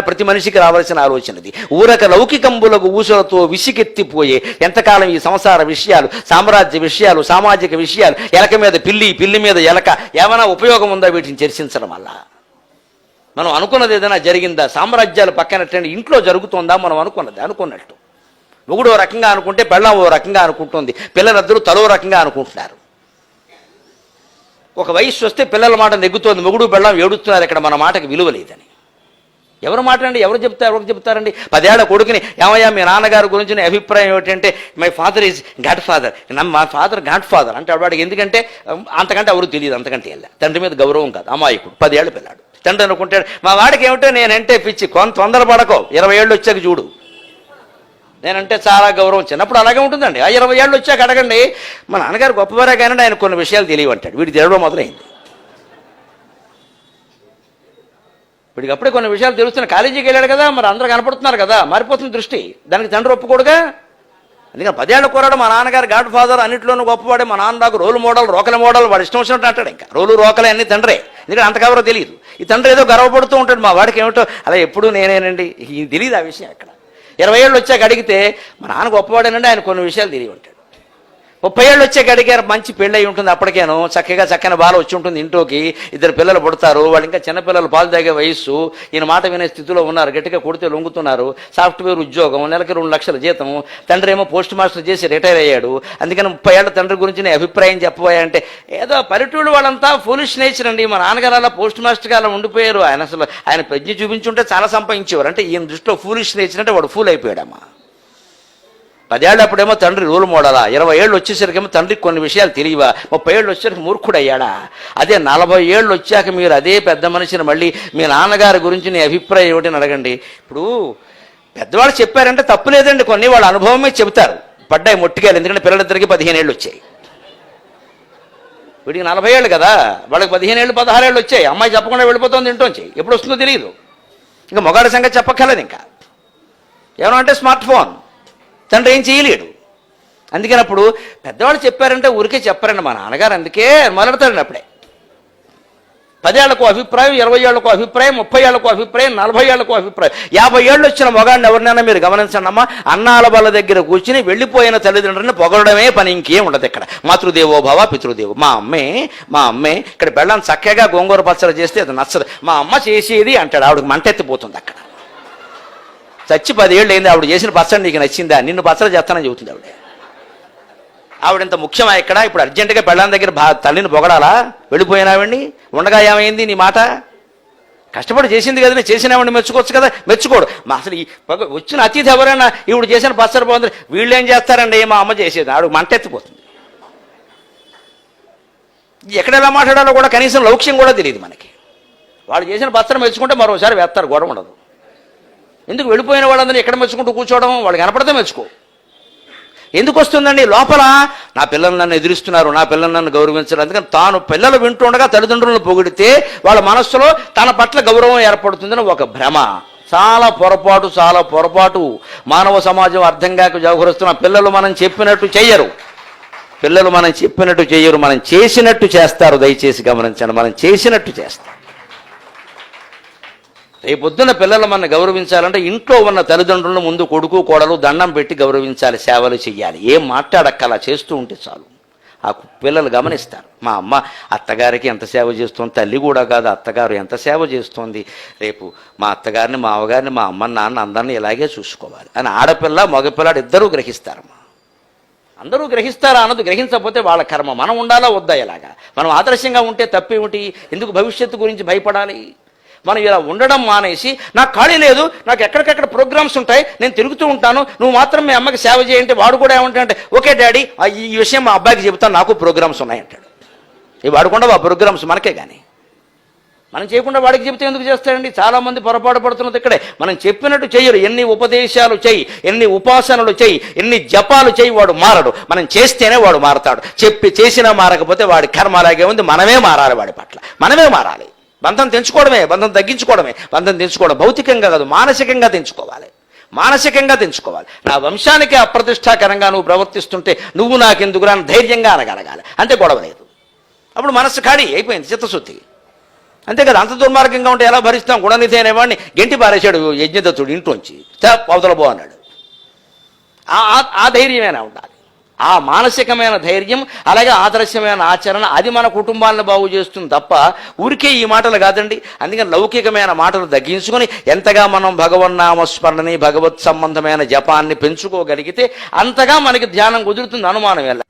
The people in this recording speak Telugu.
ప్రతి మనిషికి రావాల్సిన ఆలోచనది. ఊరక లౌకికంబులకు ఊసులతో విసిగెత్తిపోయే ఎంతకాలం ఈ సంసార విషయాలు, సామ్రాజ్య విషయాలు, సామాజిక విషయాలు, ఎలక మీద పిల్లి, పిల్లి మీద ఎలక, ఏమైనా ఉపయోగం ఉందా వీటిని చర్చించడం వల్ల? మనం అనుకున్నది ఏదైనా జరిగిందా? సామ్రాజ్యాలు పక్కనట్టండి, ఇంట్లో జరుగుతుందా మనం అనుకున్నట్టు? మొగుడు ఓ రకంగా అనుకుంటే పెళ్ళాం ఓ రకంగా అనుకుంటుంది, పిల్లలిద్దరూ తలో రకంగా అనుకుంటున్నారు. ఒక వయస్సు వస్తే పిల్లల మాట నెగ్గుతోంది, మొగుడు పెళ్ళాం ఏడుస్తున్నారు. ఇక్కడ మన మాటకి విలువ లేదని ఎవరు మాట్లాడండి? ఎవరికి చెప్తారండి? 10 ఏళ్ల కొడుకుని, ఏమయ్యా మీ నాన్నగారి గురించి నీ అభిప్రాయం ఏమిటంటే, my father is God father, మా ఫాదర్ గాడ్ ఫాదర్ అంటే వాడికి ఎందుకంటే అంతకంటే ఎవరు తెలియదు, అంతకంటే వెళ్ళా. తండ్రి మీద గౌరవం కాదు, అమాయకుడు, 10 ఏళ్ళ పిల్లాడు. తండ్రి అనుకుంటాడు మా వాడికి ఏమిటో నేనంటే పిచ్చి, తొందరపడకో, 20 ఏళ్ళు వచ్చాక చూడు, నేనంటే చాలా గౌరవం. చిన్నప్పుడు అలాగే ఉంటుందండి. ఆ 20 ఏళ్ళు వచ్చాక అడగండి, మా నాన్నగారు గొప్పవారే కానీ ఆయన కొన్ని విషయాలు తెలియవంటాడు. వీడికి తెలియడం మొదలైంది. వీడికి అప్పుడే కొన్ని విషయాలు తెలుస్తున్నాయి. కాలేజీకి వెళ్ళాడు కదా, మరి అందరూ కనపడుతున్నారు కదా, మారిపోతుంది దృష్టి. దానికి తండ్రి ఒప్పుకోడుగా. అందుకని 10 ఏళ్ళ కూరాడు మా నాన్నగారు గాడ్ ఫాదర్, అన్నింటిలోనూ గొప్పవాడే, మా నాన్న నాకు రోల్ మోడల్, రోకల మోడల్, వాడు ఇష్టం వచ్చినట్టు అంటాడు. ఇంకా రోలు రోకలే అన్ని తండ్రే. ఎందుకంటే అంతకెవరో తెలియదు. ఈ తండ్రి ఏదో గర్వపడుతూ ఉంటాడు, మా వాడికి ఏమిటో అలా ఎప్పుడూ నేనేనండి, ఇది తెలియదు ఆ విషయం. అక్కడ 20 ఏళ్ళు వచ్చాక అడిగితే మా నాన్న గొప్పవాడేనండి, ఆయన కొన్ని విషయాలు తెలియ ఉంటాడు. 30 ఏళ్ళు వచ్చాక అడిగారు, మంచి పెళ్ళి అయి ఉంటుంది, అప్పటికేను చక్కని బాల వచ్చి ఉంటుంది ఇంట్లోకి, 2 పిల్లలు పుడతారు, వాళ్ళు ఇంకా చిన్నపిల్లలు, పాలు తాగే వయస్సు, ఈయన మాట వినే స్థితిలో ఉన్నారు, గట్టిగా కొడితే లొంగుతున్నారు, సాఫ్ట్వేర్ ఉద్యోగం, నెలకి 2 లక్షల జీతం, తండ్రి ఏమో పోస్ట్ మాస్టర్ చేసి రిటైర్ అయ్యాడు. అందుకని 30 ఏళ్ల తండ్రి గురించి నేను అభిప్రాయం చెప్పబోయా అంటే, ఏదో పల్లెటూళ్ళు వాళ్ళంతా ఫూలిష్ నేచర్ అండి, మా నాన్నగారు అలా పోస్ట్ మాస్టర్గా అలా ఉండిపోయారు, ఆయన ప్రజ్ఞ చూపించుంటే చాలా సంపాదించేవారు. అంటే ఈయన దృష్టిలో ఫూలిష్ నేచర్ అంటే వాడు ఫూల్ అయిపోయాడమ్మా. 10 ఏళ్ళు అప్పుడేమో తండ్రి రోల్ మోడలా, 20 ఏళ్ళు వచ్చేసరికేమో తండ్రికి కొన్ని విషయాలు తెలియవా, 30 ఏళ్ళు వచ్చేసరికి మూర్ఖుడు అయ్యాడా? అదే 40 ఏళ్ళు వచ్చాక మీరు అదే పెద్ద మనిషిని మళ్ళీ మీ నాన్నగారి గురించి నీ అభిప్రాయం ఏమిటని అడగండి. ఇప్పుడు పెద్దవాళ్ళు చెప్పారంటే తప్పు లేదండి, కొన్ని వాళ్ళ అనుభవమే చెబుతారు. పడ్డాయి మొట్టికాయలు, ఎందుకంటే పిల్లలిద్దరికి 15 ఏళ్ళు వచ్చాయి. వీడికి 40 ఏళ్ళు కదా, వాళ్ళకి 15 ఏళ్ళు 16 ఏళ్ళు వచ్చాయి. అమ్మాయి చెప్పకుండా వెళ్ళిపోతుంది ఇంట్లోంచి, ఎప్పుడు వస్తుందో తెలియదు. ఇంకా మొగాడి సంగతి చెప్పక్కర్లేదు. ఇంకా ఏమన్నా అంటే స్మార్ట్ ఫోన్, తండ్రి ఏం చేయలేడు. అందుకని అప్పుడు పెద్దవాళ్ళు చెప్పారంటే ఊరికే చెప్పారండి, మా నాన్నగారు అందుకే మొదలెడతాడండి. అప్పుడే 10 ఏళ్లకు అభిప్రాయం, 20 ఏళ్లకు అభిప్రాయం, 30 ఏళ్లకు అభిప్రాయం, 40 ఏళ్లకు అభిప్రాయం. 50 ఏళ్ళు వచ్చిన మొగాడిని ఎవరినైనా మీరు గమనించండి అమ్మా, అన్నాల బల్ల దగ్గర కూర్చుని వెళ్ళిపోయిన తల్లిదండ్రులను పొగడమే పని, ఇంకేం ఉండదు ఇక్కడ. మాతృదేవో భవ పితృదేవో. మా అమ్మే ఇక్కడ బెళ్ళని చక్కగా గోంగూర పచ్చడి చేస్తే అది నచ్చదు, మా అమ్మ చేసేది అంటాడు. ఆవిడకి మంటెత్తిపోతుంది. అక్కడ చచ్చి 10 ఏళ్ళు అయింది, ఆవిడ చేసిన పచ్చడి నీకు నచ్చిందా, నిన్ను పచ్చడి చేస్తానని చెబుతుంది ఆవిడ. ఆవిడంత ముఖ్యమా ఇక్కడ? ఇప్పుడు అర్జెంటుగా పెళ్ళాం దగ్గర తల్లిని పొగడాలా? వెళ్ళిపోయినావండి, ఉండగా ఏమైంది నీ మాట? కష్టపడి చేసింది కదా, నేను చేసినావండి మెచ్చుకోవచ్చు కదా, మెచ్చుకోడు. అసలు ఈ వచ్చిన అతిథి ఎవరైనా ఈవిడ చేసిన పచ్చడి బాగుంది, వీళ్ళు ఏం చేస్తారండి, మా అమ్మ చేసేది, ఆవిడ మంటెత్తిపోతుంది. ఎక్కడ ఎలా మాట్లాడాలో కూడా కనీసం లౌక్యం కూడా తెలియదు మనకి. వాళ్ళు చేసిన పచ్చడి మెచ్చుకుంటే మరోసారి వేస్తారు, గొడవ ఉండదు. ఎందుకు వెళ్ళిపోయిన వాళ్ళందరినీ ఎక్కడ మెచ్చుకుంటూ కూర్చోవడం? వాళ్ళు కనపడితే మెచ్చుకో. ఎందుకు వస్తుందండి లోపల? నా పిల్లలు నన్ను ఎదిరిస్తున్నారు, నా పిల్లలు నన్ను గౌరవించారు. అందుకని తాను పిల్లలు వింటుండగా తల్లిదండ్రులను పొగిడితే వాళ్ళ మనస్సులో తన పట్ల గౌరవం ఏర్పడుతుందని ఒక భ్రమ. చాలా పొరపాటు. మానవ సమాజం అర్థం కాక వ్యవహరిస్తున్న పిల్లలు మనం చెప్పినట్టు చెయ్యరు, మనం చేసినట్టు చేస్తారు. దయచేసి గమనించండి, మనం చేసినట్టు చేస్తారు. రేపొద్దున పిల్లలు మన గౌరవించాలంటే ఇంట్లో ఉన్న తల్లిదండ్రులను ముందు కొడుకు కోడలు దండం పెట్టి గౌరవించాలి, సేవలు చెయ్యాలి. ఏం మాట్లాడక్కలా చేస్తూ ఉంటే చాలు, ఆ పిల్లలు గమనిస్తారు. మా అమ్మ అత్తగారికి ఎంత సేవ చేస్తుంది, తల్లి కూడా కాదు అత్తగారు ఎంత సేవ చేస్తుంది, రేపు మా అత్తగారిని మా అవ్వగారిని మా అమ్మ నాన్న అందరినీ ఇలాగే చూసుకోవాలి అని ఆడపిల్ల మగపిల్లాడు ఇద్దరూ గ్రహిస్తారమ్మా. అందరూ గ్రహిస్తారా అన్నది గ్రహించకపోతే వాళ్ళ కర్మ. మనం ఉండాలా వద్దా? ఇలాగా మనం ఆదర్శంగా ఉంటే తప్పేమిటి? ఎందుకు భవిష్యత్తు గురించి భయపడాలి? మనం ఇలా ఉండడం మానేసి, నాకు ఖాళీ లేదు, నాకు ఎక్కడికెక్కడ ప్రోగ్రామ్స్ ఉంటాయి, నేను తిరుగుతూ ఉంటాను, నువ్వు మాత్రం మీ అమ్మకి సేవ చేయంటే వాడు కూడా ఏమంటాడంటే, ఓకే డాడీ ఈ విషయం మా అబ్బాయికి చెబుతాను, నాకు ప్రోగ్రామ్స్ ఉన్నాయంటాడు. ఇవి వాడుకుండా ఆ ప్రోగ్రామ్స్ మనకే కానీ మనం చేయకుండా వాడికి చెబితే ఎందుకు చేస్తాడండి? చాలామంది పొరపాటు పడుతున్నది ఇక్కడే. మనం చెప్పినట్టు చెయ్యరు. ఎన్ని ఉపదేశాలు చెయ్యి, ఎన్ని ఉపాసనలు చెయ్యి, ఎన్ని జపాలు చెయ్యి, వాడు మారడు. మనం చేస్తేనే వాడు మారతాడు. చేసినా మారకపోతే వాడి కర్మ అలాగే ఉంది. మనమే మారాలి, వాడి పట్ల మనమే మారాలి. బంధం తెంచుకోవడమే, బంధం తగ్గించుకోవడమే. బంధం తెంచుకోవడం భౌతికంగా కాదు, మానసికంగా తెంచుకోవాలి. నా వంశానికి అప్రతిష్టాకరంగా నువ్వు ప్రవర్తిస్తుంటే నువ్వు నాకెందుకురా ధైర్యంగా అనగలగాలి. అంతే, గొడవ లేదు. అప్పుడు మనస్సు ఖాళీ అయిపోయింది, చిత్తశుద్ధి. అంతే కదా, అంత దుర్మార్గంగా ఉంటే ఎలా భరిస్తాం? గుణనిధి అనేవాడిని గెంటి పారేశాడు యజ్ఞదత్తుడు ఇంట్లోంచి, అవతల పో అన్నాడు. ఆ ధైర్యమేనా ఉండాలి, ఆ మానసికమైన ధైర్యం, అలాగే ఆదర్శమైన ఆచరణ, అది మన కుటుంబాలను బాగు చేస్తుంది తప్ప ఊరికే ఈ మాటలు కాదండి. అందుకని లౌకికమైన మాటలు తగ్గించుకొని ఎంతగా మనం భగవన్నామస్మరణని, భగవత్ సంబంధమైన జపాన్ని పెంచుకోగలిగితే అంతగా మనకి ధ్యానం కుదురుతుంది, అనుమానం ఎలా.